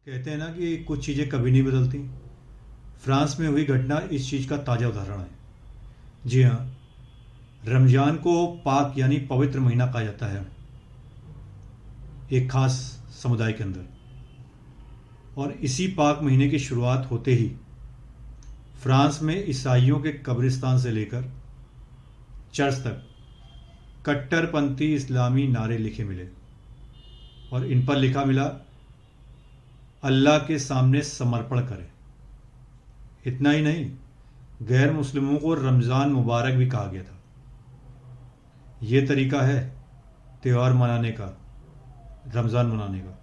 कहते हैं ना कि कुछ चीज़ें कभी नहीं बदलती। फ्रांस में हुई घटना इस चीज़ का ताज़ा उदाहरण है। जी हाँ, रमज़ान को पाक यानी पवित्र महीना कहा जाता है एक खास समुदाय के अंदर। और इसी पाक महीने की शुरुआत होते ही फ्रांस में ईसाइयों के कब्रिस्तान से लेकर चर्च तक कट्टरपंथी इस्लामी नारे लिखे मिले। और इन पर लिखा मिला, अल्लाह के सामने समर्पण करें। इतना ही नहीं, गैर मुस्लिमों को रमज़ान मुबारक भी कहा गया था। ये तरीका है त्यौहार मनाने का, रमज़ान मनाने का।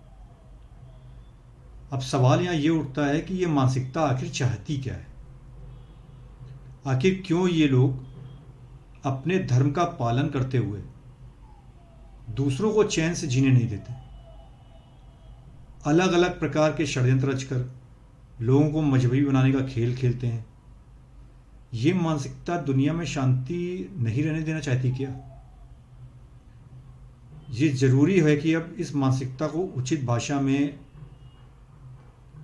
अब सवाल यहाँ ये उठता है कि ये मानसिकता आखिर चाहती क्या है? आखिर क्यों ये लोग अपने धर्म का पालन करते हुए दूसरों को चैन से जीने नहीं देते? अलग अलग प्रकार के षड्यंत्र रचकर लोगों को मजहबी बनाने का खेल खेलते हैं। ये मानसिकता दुनिया में शांति नहीं रहने देना चाहती क्या? ये जरूरी है कि अब इस मानसिकता को उचित भाषा में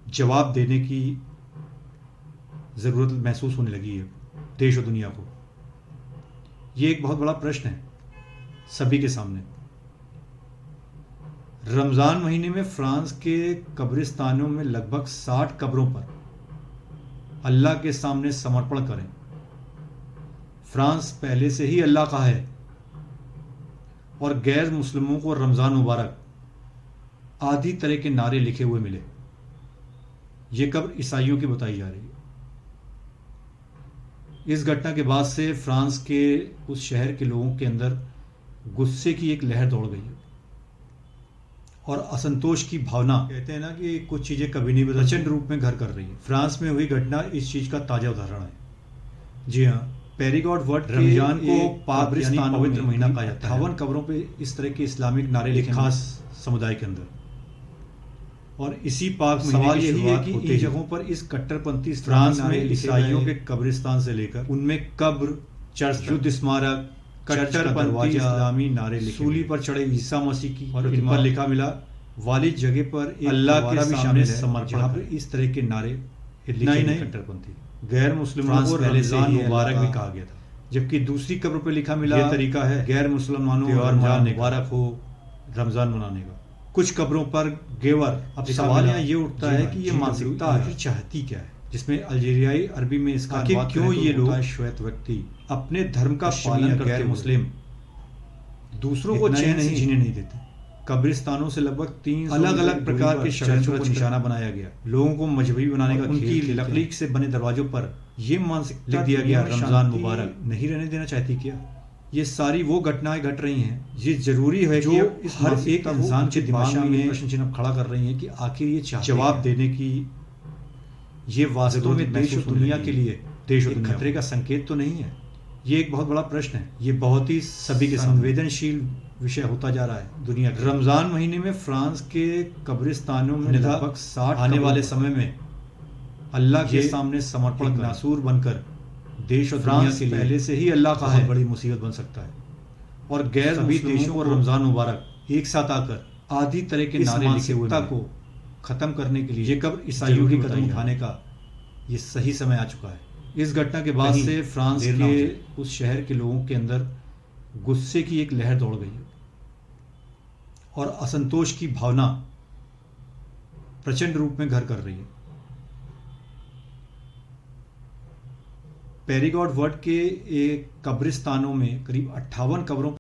जवाब देने की जरूरत महसूस होने लगी है देश और दुनिया को। ये एक बहुत बड़ा प्रश्न है सभी के सामने। रमज़ान महीने में फ्रांस के कब्रिस्तानों में लगभग 60 कब्रों पर अल्लाह के सामने समर्पण करें। फ्रांस पहले से ही अल्लाह का है और गैर मुस्लिमों को रमज़ान मुबारक आदि तरह के नारे लिखे हुए मिले। ये कब्र ईसाइयों की बताई जा रही है। इस घटना के बाद से फ्रांस के उस शहर के लोगों के अंदर गुस्से की एक लहर दौड़ गई है और असंतोष की भावना, कहते हैं ना कि कुछ चीजें कभी नहीं बदलती, प्रचंड रूप में घर कर रही है। फ्रांस में हुई घटना इस चीज का ताजा उदाहरण है। जी हाँ, पेरिगॉट वर्ड रमजान को पाक यानी पवित्र महीना कहा जाता है। 58 कब्रों पे इस तरह के इस्लामिक नारे लिखे खास समुदाय के अंदर। और इसी पाक सवाल यही है कि इन जगहों पर इस कट्टरपंथी फ्रांस में ईसाइयों के कब्रिस्तान से लेकर उनमें कब्र, चर्च, युद्ध स्मारक, कट्टरपंथी इस्लामी नारे लिखे, सूली पर चढ़े ईसा मसीह की और इन पर लिखा मिला वाली जगह पर अल्लाह के सामने समर्पण पर इस तरह के नारे नहीं कट्टरपंथी गैर मुस्लिमों को रमज़ान मुबारक भी कहा गया था। जबकि दूसरी कब्र पर लिखा मिला, ये तरीका है गैर मुसलमानों को रमज़ान मुबारक हो, रमज़ान मनाने का। कुछ कब्रों पर गेवर। अब सवाल यहाँ ये उठता है कि ये मानसिकता आखिर चाहती क्या है? जिसमें अल्जीरियाई अरबी में इसका आखिर क्यों ये लोग श्वेत व्यक्ति अपने धर्म का पालन करते गैर मुस्लिम दूसरों को चैन से जीने नहीं देते? कब्रिस्तानों से लगभग 3 अलग अलग प्रकार के षड्यंत्रों को निशाना बनाया गया। लोगों को मजहबी बनाने का उनकी लकड़ी से बने दरवाजों पर यह मानसिकता लिख दिया गया, रमजान मुबारक नहीं रहने देना चाहती क्या? ये सारी वो घटनाएं घट रही हैं। ये जरूरी है जो इस हर एक इंसान के दिमाग में प्रश्न चिन्ह खड़ा कर रही हैं कि आखिर ये जवाब देने की ये वास्तव में देश और दुनिया के लिए खतरे का संकेत तो नहीं है। ये एक बहुत बड़ा प्रश्न है। ये बहुत ही सभी के संवेदनशील विषय होता जा रहा है दुनिया का। रमजान महीने में फ्रांस के कब्रिस्तानों में लगभग 60 आने वाले समय में अल्लाह के सामने समर्पण नासूर बनकर देश और दुनिया के लिए पहले से ही अल्लाह का है बड़ी मुसीबत बन सकता है। और गैर सभी देशों को रमजान मुबारक एक साथ आकर आदि तरह के नारे लिखे हुए को खत्म करने के लिए ये कब्र ईसाइयों की कदम उठाने का ये सही समय आ चुका है। इस घटना के बाद से फ्रांस के उस शहर के लोगों के अंदर गुस्से की एक लहर दौड़ गई है और असंतोष की भावना प्रचंड रूप में घर कर रही है। पेरिगॉट वर्ड के एक कब्रिस्तानों में करीब 58 कब्रों